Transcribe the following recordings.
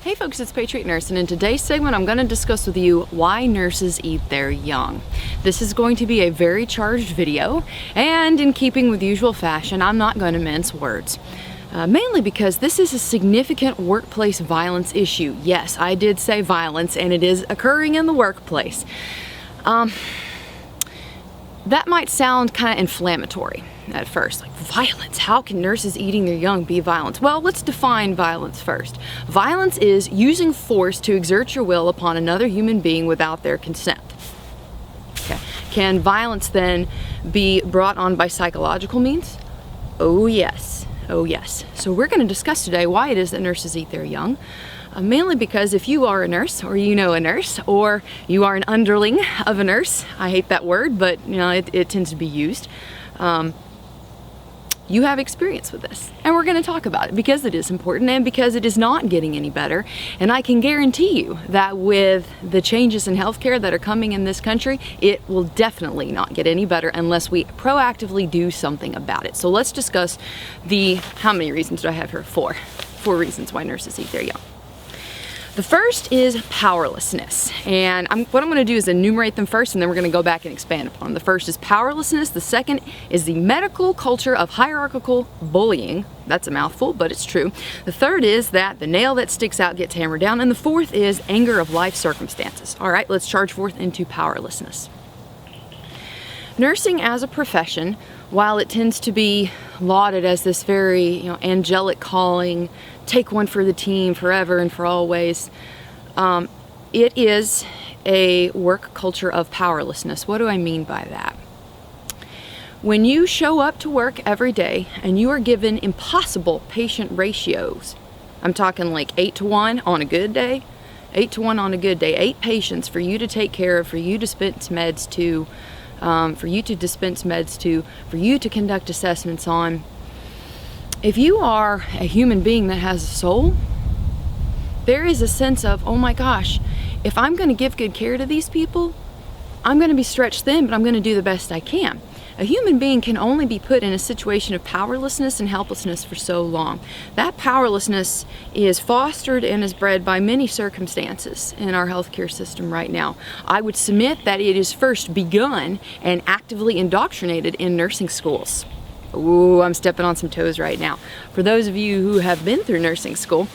Hey folks, it's ThePatriotNurse, and in today's segment I'm going to discuss with you why nurses eat their young. This is going to be a very charged video, and in keeping with usual fashion, I'm not going to mince words. Mainly because this is a significant workplace violence issue. Yes, I did say violence, and it is occurring in the workplace. That might sound kind of inflammatory at first, like violence. How can nurses eating their young be violence? Well, let's define violence first. Violence is using force to exert your will upon another human being without their consent. Okay. Can violence then be brought on by psychological means? Oh yes. Oh yes. So we're going to discuss today why it is that nurses eat their young. Mainly because if you are a nurse, or you know a nurse, or you are an underling of a nurse, I hate that word, but you know it tends to be used, you have experience with this. And we're going to talk about it because it is important and because it is not getting any better. And I can guarantee you that with the changes in healthcare that are coming in this country, it will definitely not get any better unless we proactively do something about it. So let's discuss how many reasons do I have here? Four reasons why nurses eat their young. The first is powerlessness, and what I'm going to do is enumerate them first, and then we're going to go back and expand upon them. The first is powerlessness. The second is the medical culture of hierarchical bullying. That's a mouthful, but it's true. The third is that the nail that sticks out gets hammered down, and the fourth is anger of life circumstances. All right, let's charge forth into powerlessness. Nursing as a profession, while it tends to be lauded as this very angelic calling, take one for the team forever and for always, it is a work culture of powerlessness. What do I mean by that? When you show up to work every day and you are given impossible patient ratios, I'm talking like 8-to-1 on a good day, 8-to-1 on a good day, 8 patients for you to take care of, for you to dispense meds to, for you to conduct assessments on. If you are a human being that has a soul, there is a sense of, oh my gosh, if I'm going to give good care to these people, I'm going to be stretched thin, but I'm going to do the best I can. A human being can only be put in a situation of powerlessness and helplessness for so long. That powerlessness is fostered and is bred by many circumstances in our healthcare system right now. I would submit that it is first begun and actively indoctrinated in nursing schools. Ooh, I'm stepping on some toes right now. For those of you who have been through nursing school,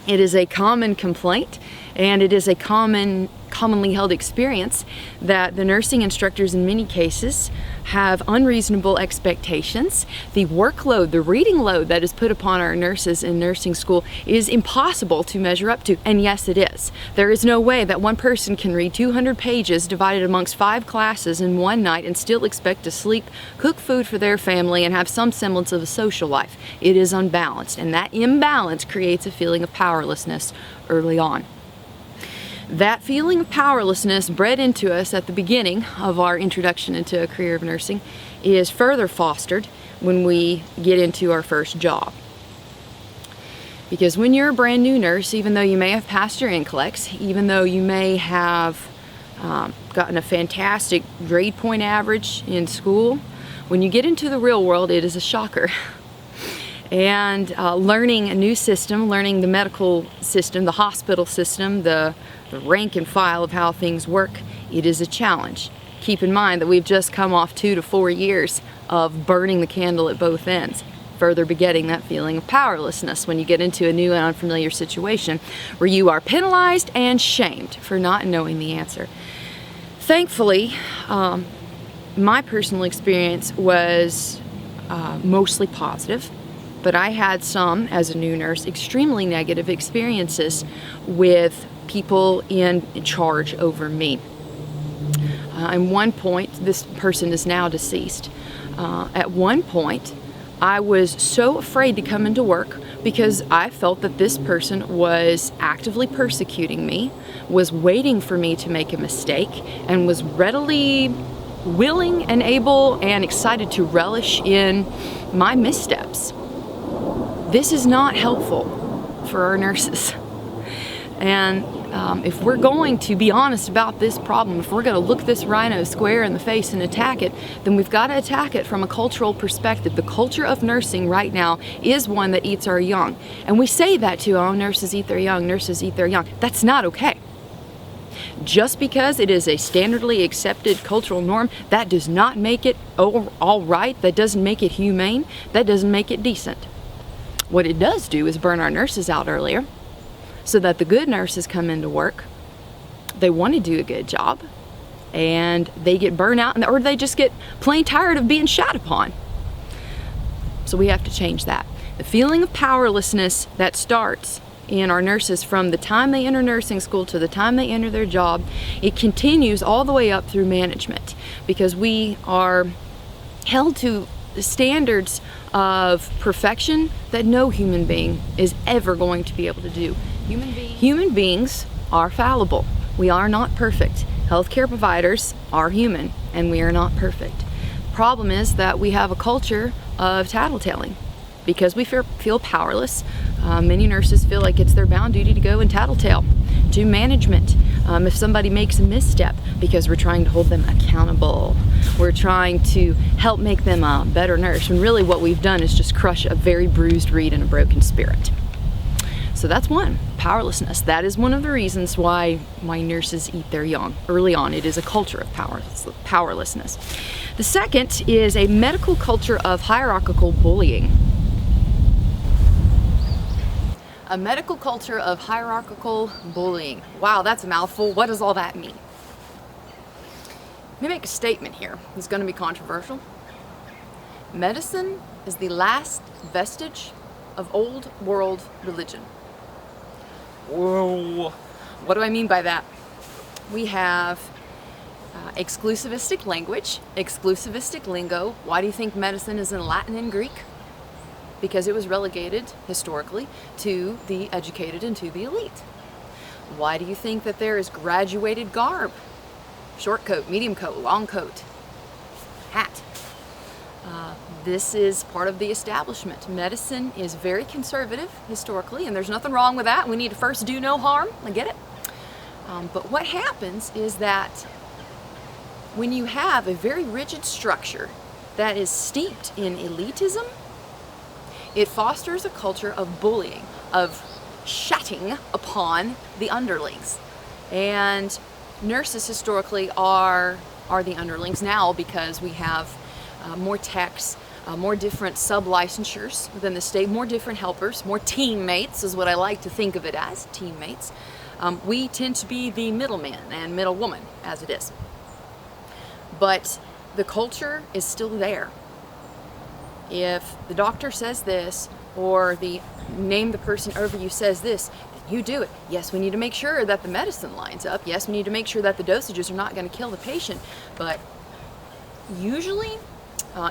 it is a common complaint and it is a commonly held experience that the nursing instructors in many cases have unreasonable expectations. The workload, the reading load that is put upon our nurses in nursing school is impossible to measure up to, and yes it is. There is no way that one person can read 200 pages divided amongst 5 classes in one night and still expect to sleep, cook food for their family, and have some semblance of a social life. It is unbalanced, and that imbalance creates a feeling of powerlessness early on. That feeling of powerlessness bred into us at the beginning of our introduction into a career of nursing is further fostered when we get into our first job. Because when you're a brand new nurse, even though you may have passed your NCLEX, even though you may have gotten a fantastic grade point average in school, when you get into the real world, it is a shocker. And learning a new system, learning the medical system, the hospital system, the rank and file of how things work, it is a challenge. Keep in mind that we've just come off 2 to 4 years of burning the candle at both ends, further begetting that feeling of powerlessness when you get into a new and unfamiliar situation where you are penalized and shamed for not knowing the answer. Thankfully, my personal experience was mostly positive. But I had some, as a new nurse, extremely negative experiences with people in charge over me. At one point, this person is now deceased. At one point, I was so afraid to come into work because I felt that this person was actively persecuting me, was waiting for me to make a mistake, and was readily willing and able and excited to relish in my missteps. This is not helpful for our nurses. And If we're going to be honest about this problem, if we're going to look this rhino square in the face and attack it, then we've got to attack it from a cultural perspective. The culture of nursing right now is one that eats our young. And we say that too, oh, nurses eat their young, nurses eat their young. That's not okay. Just because it is a standardly accepted cultural norm, that does not make it all right. That doesn't make it humane. That doesn't make it decent. What it does do is burn our nurses out earlier, so that the good nurses come into work, they want to do a good job, and they get burnt out, or they just get plain tired of being shat upon. So we have to change that. The feeling of powerlessness that starts in our nurses from the time they enter nursing school to the time they enter their job, it continues all the way up through management, because we are held to standards of perfection that no human being is ever going to be able to do. Human beings are fallible. We are not perfect. Healthcare providers are human, and we are not perfect. The problem is that we have a culture of tattletaling. Because we feel powerless, many nurses feel like it's their bound duty to go and tattletale to management if somebody makes a misstep, because we're trying to hold them accountable. We're trying to help make them a better nurse, when really what we've done is just crush a very bruised reed and a broken spirit. So that's one, powerlessness. That is one of the reasons why nurses eat their young early on. It is a culture of powerlessness. The second is a medical culture of hierarchical bullying. A medical culture of hierarchical bullying. Wow, that's a mouthful. What does all that mean? Let me make a statement here. It's going to be controversial. Medicine is the last vestige of old world religion. Whoa. What do I mean by that? We have exclusivistic language, exclusivistic lingo. Why do you think medicine is in Latin and Greek? Because it was relegated historically to the educated and to the elite. Why do you think that there is graduated garb? Short coat, medium coat, long coat, hat. This is part of the establishment. Medicine is very conservative historically, and there's nothing wrong with that. We need to first do no harm. I get it. But what happens is that when you have a very rigid structure that is steeped in elitism, it fosters a culture of bullying, of shutting upon the underlings. And nurses historically are the underlings now, because we have more techs, more different sub-licensures within the state, more different helpers, more teammates is what I like to think of it as, teammates. We tend to be the middleman and middlewoman, as it is. But the culture is still there. If the doctor says this, or the person over you says this, you do it. Yes, we need to make sure that the medicine lines up. Yes, we need to make sure that the dosages are not going to kill the patient. But usually,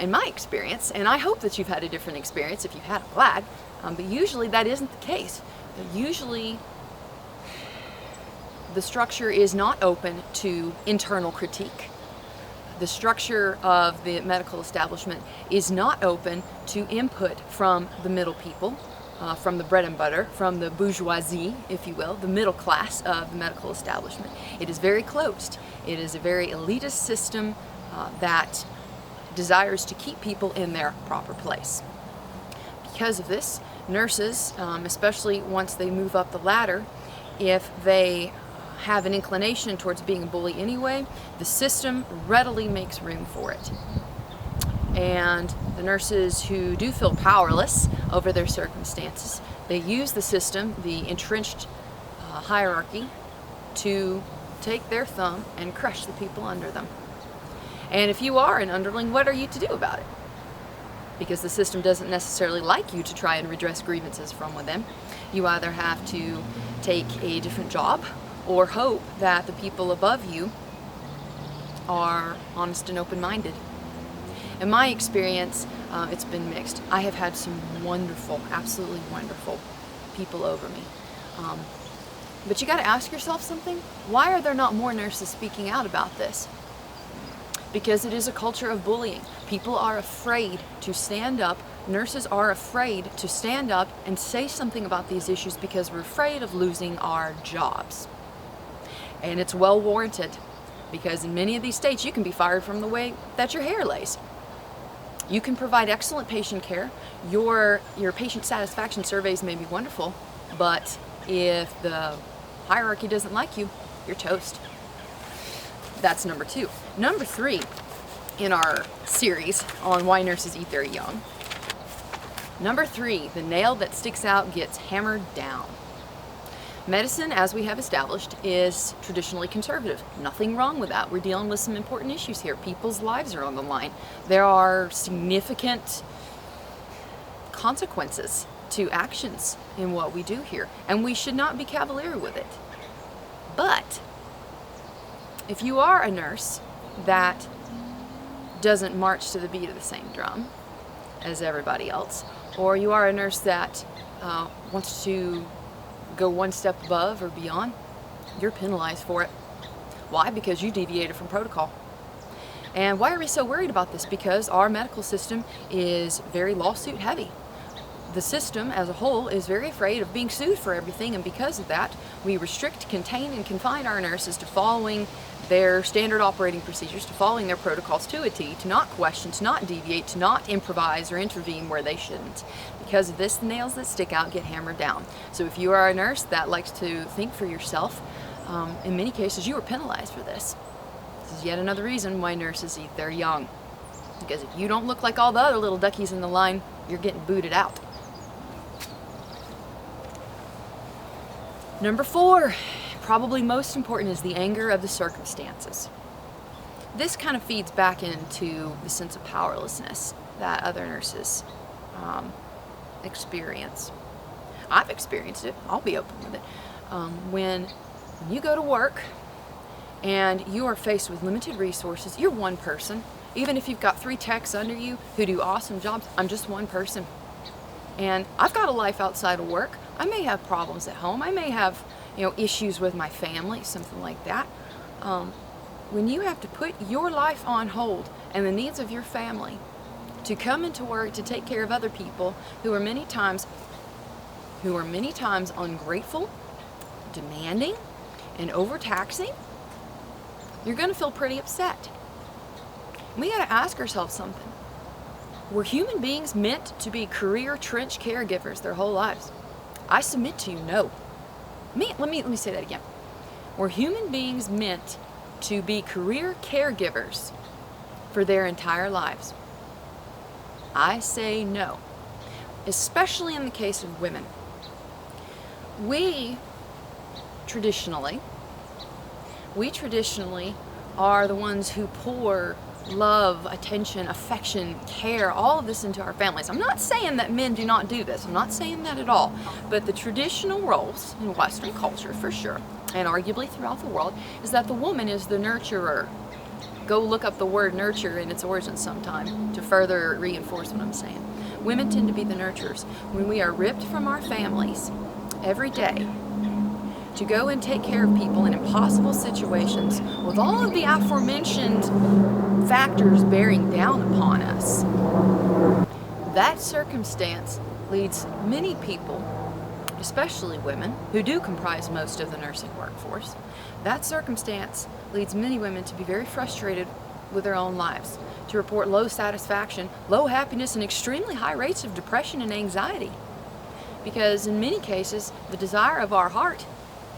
in my experience, and I hope that you've had a different experience, if you've had, I'm glad, but usually that isn't the case. Usually, the structure is not open to internal critique. The structure of the medical establishment is not open to input from the middle people, from the bread and butter, from the bourgeoisie, if you will, the middle class of the medical establishment. It is very closed. It is a very elitist system that desires to keep people in their proper place. Because of this, nurses, especially once they move up the ladder, if they have an inclination towards being a bully anyway, the system readily makes room for it. And the nurses who do feel powerless over their circumstances, they use the system, the entrenched hierarchy, to take their thumb and crush the people under them. And if you are an underling, what are you to do about it? Because the system doesn't necessarily like you to try and redress grievances from within. You either have to take a different job, or hope that the people above you are honest and open-minded. In my experience, it's been mixed. I have had some wonderful, absolutely wonderful people over me. But you got to ask yourself something. Why are there not more nurses speaking out about this? Because it is a culture of bullying. People are afraid to stand up. Nurses are afraid to stand up and say something about these issues because we're afraid of losing our jobs. And it's well warranted, because in many of these states you can be fired from the way that your hair lays. You can provide excellent patient care. Your patient satisfaction surveys may be wonderful, but if the hierarchy doesn't like you, you're toast. That's number 2. Number 3 in our series on why nurses eat very young. Number 3, the nail that sticks out gets hammered down. Medicine, as we have established, is traditionally conservative. Nothing wrong with that. We're dealing with some important issues here. People's lives are on the line. There are significant consequences to actions in what we do here, and we should not be cavalier with it. But if you are a nurse that doesn't march to the beat of the same drum as everybody else, or you are a nurse that wants to go one step above or beyond, you're penalized for it. Why? Because you deviated from protocol. And why are we so worried about this? Because our medical system is very lawsuit heavy. The system as a whole is very afraid of being sued for everything, and because of that, we restrict, contain, and confine our nurses to following their standard operating procedures, to following their protocols to a T, to not question, to not deviate, to not improvise or intervene where they shouldn't. Because of this, the nails that stick out get hammered down. So if you are a nurse that likes to think for yourself, in many cases you are penalized for this. This is yet another reason why nurses eat their young. Because if you don't look like all the other little duckies in the line, you're getting booted out. Number 4, probably most important, is the anger of the circumstances. This kind of feeds back into the sense of powerlessness that other nurses experience. I've experienced it. I'll be open with it. When you go to work and you are faced with limited resources, you're one person. Even if you've got 3 techs under you who do awesome jobs, I'm just one person. And I've got a life outside of work. I may have problems at home. I may have, issues with my family, something like that. When you have to put your life on hold and the needs of your family to come into work to take care of other people who are many times ungrateful, demanding, and overtaxing, you're going to feel pretty upset. We got to ask ourselves something. Were human beings meant to be career trench caregivers their whole lives? I submit to you, no. Let me say that again. Were human beings meant to be career caregivers for their entire lives? I say no, especially in the case of women. We traditionally are the ones who pour love, attention, affection, care, all of this into our families. I'm not saying that men do not do this. I'm not saying that at all. But the traditional roles in Western culture, for sure, and arguably throughout the world, is that the woman is the nurturer. Go look up the word nurture and its origins sometime to further reinforce what I'm saying. Women tend to be the nurturers. When we are ripped from our families every day to go and take care of people in impossible situations with all of the aforementioned factors bearing down upon us, that circumstance leads many people, especially women, who do comprise most of the nursing workforce, that circumstance leads many women to be very frustrated with their own lives, to report low satisfaction, low happiness, and extremely high rates of depression and anxiety. Because in many cases, the desire of our heart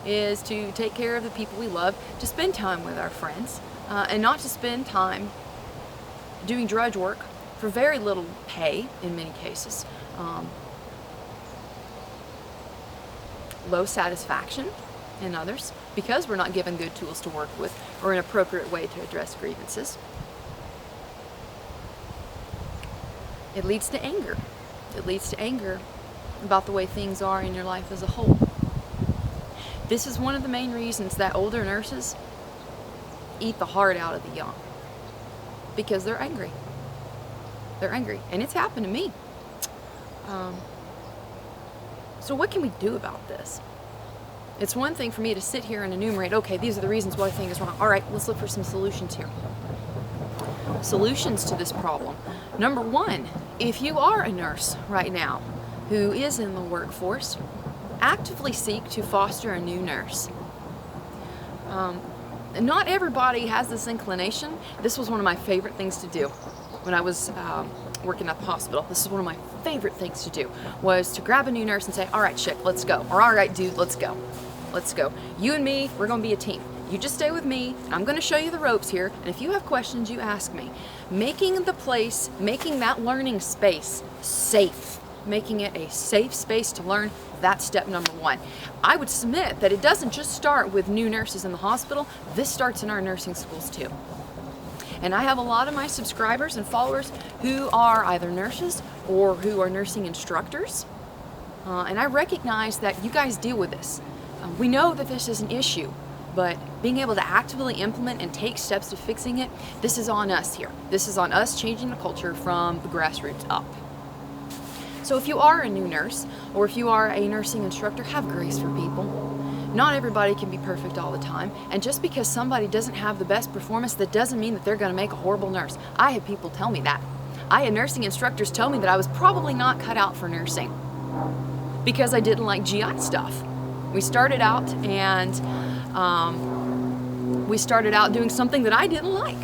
is to take care of the people we love, to spend time with our friends, and not to spend time doing drudge work for very little pay in many cases. Low satisfaction in others because we're not given good tools to work with or an appropriate way to address grievances. It leads to anger. It leads to anger about the way things are in your life as a whole. This is one of the main reasons that older nurses eat the heart out of the young, because they're angry. They're angry, and it's happened to me. So what can we do about this? It's one thing for me to sit here and enumerate, okay, these are the reasons why things is wrong. All right, let's look for some solutions here. Solutions to this problem. Number 1, if you are a nurse right now who is in the workforce, actively seek to foster a new nurse. Not everybody has this inclination. This was one of my favorite things to do when I was working at the hospital. This is one of my favorite things to do, was to grab a new nurse and say, all right, chick, let's go. Or all right, dude, let's go. Let's go. You and me, we're going to be a team. You just stay with me, and I'm going to show you the ropes here, and if you have questions, you ask me. Making the place, making that learning space safe, making it a safe space to learn, that's step number one. I would submit that it doesn't just start with new nurses in the hospital, this starts in our nursing schools too. And I have a lot of my subscribers and followers who are either nurses or who are nursing instructors, and I recognize that you guys deal with this. We know that this is an issue, but being able to actively implement and take steps to fixing it, this is on us here. This is on us changing the culture from the grassroots up. So if you are a new nurse, or if you are a nursing instructor, have grace for people. Not everybody can be perfect all the time, and just because somebody doesn't have the best performance, that doesn't mean that they're going to make a horrible nurse. I had people tell me that. I had nursing instructors tell me that I was probably not cut out for nursing because I didn't like GI stuff. We started out doing something that I didn't like.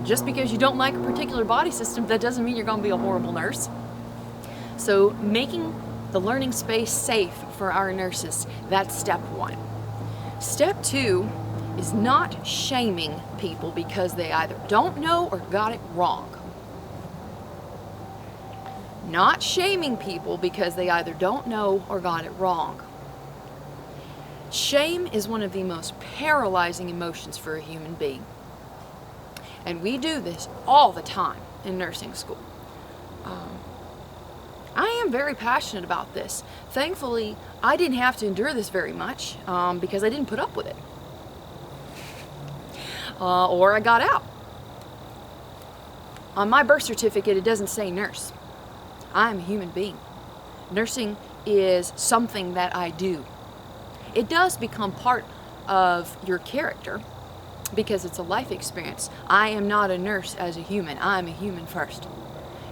Just because you don't like a particular body system, that doesn't mean you're going to be a horrible nurse. So making the learning space safe for our nurses, that's step one. Step two is not shaming people because they either don't know or got it wrong. Not shaming people because they either don't know or got it wrong. Shame is one of the most paralyzing emotions for a human being. And we do this all the time in nursing school. I am very passionate about this. Thankfully, I didn't have to endure this very much because I didn't put up with it. Or I got out. On my birth certificate, it doesn't say nurse. I'm a human being. Nursing is something that I do. It does become part of your character because it's a life experience. I am not a nurse as a human. I'm a human first.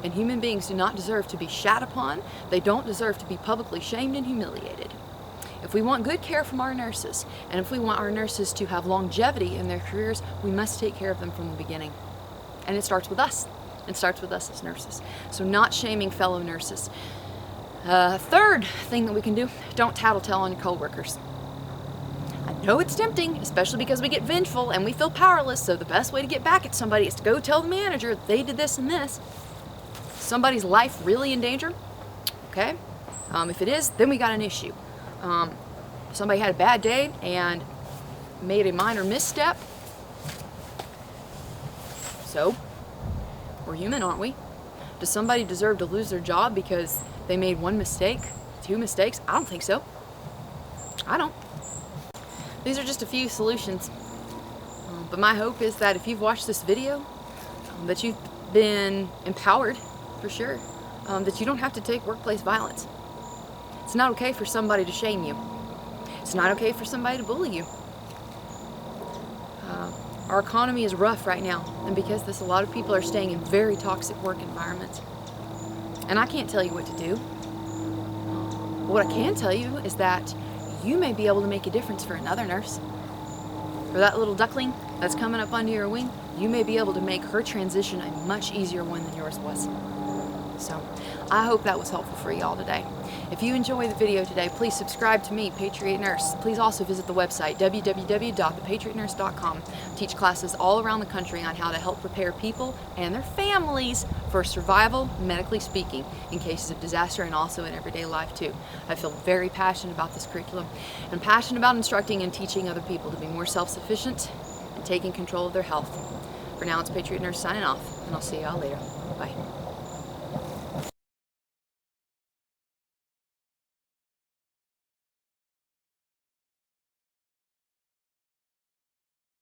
And human beings do not deserve to be shat upon. They don't deserve to be publicly shamed and humiliated. If we want good care from our nurses, and if we want our nurses to have longevity in their careers, we must take care of them from the beginning. And it starts with us. It starts with us as nurses. So not shaming fellow nurses. Third thing that we can do, don't tattletale on your coworkers. I know it's tempting, especially because we get vengeful and we feel powerless, so the best way to get back at somebody is to go tell the manager that they did this and this. Somebody's life really in danger? Okay. If it is, then we got an issue. Somebody had a bad day and made a minor misstep. So, we're human, aren't we? Does somebody deserve to lose their job because they made one mistake, 2 mistakes? I don't think so. I don't. These are just a few solutions. But my hope is that if you've watched this video, that you've been empowered, for sure, that you don't have to take workplace violence. It's not okay for somebody to shame you. It's not okay for somebody to bully you. Our economy is rough right now, and because of this, a lot of people are staying in very toxic work environments. And I can't tell you what to do. What I can tell you is that you may be able to make a difference for another nurse. For that little duckling that's coming up under your wing, you may be able to make her transition a much easier one than yours was. So, I hope that was helpful for y'all today. If you enjoyed the video today, please subscribe to me, Patriot Nurse. Please also visit the website, www.ThePatriotNurse.com. I teach classes all around the country on how to help prepare people and their families for survival, medically speaking, in cases of disaster and also in everyday life too. I feel very passionate about this curriculum and passionate about instructing and teaching other people to be more self-sufficient and taking control of their health. For now, it's Patriot Nurse signing off, and I'll see y'all later. Bye.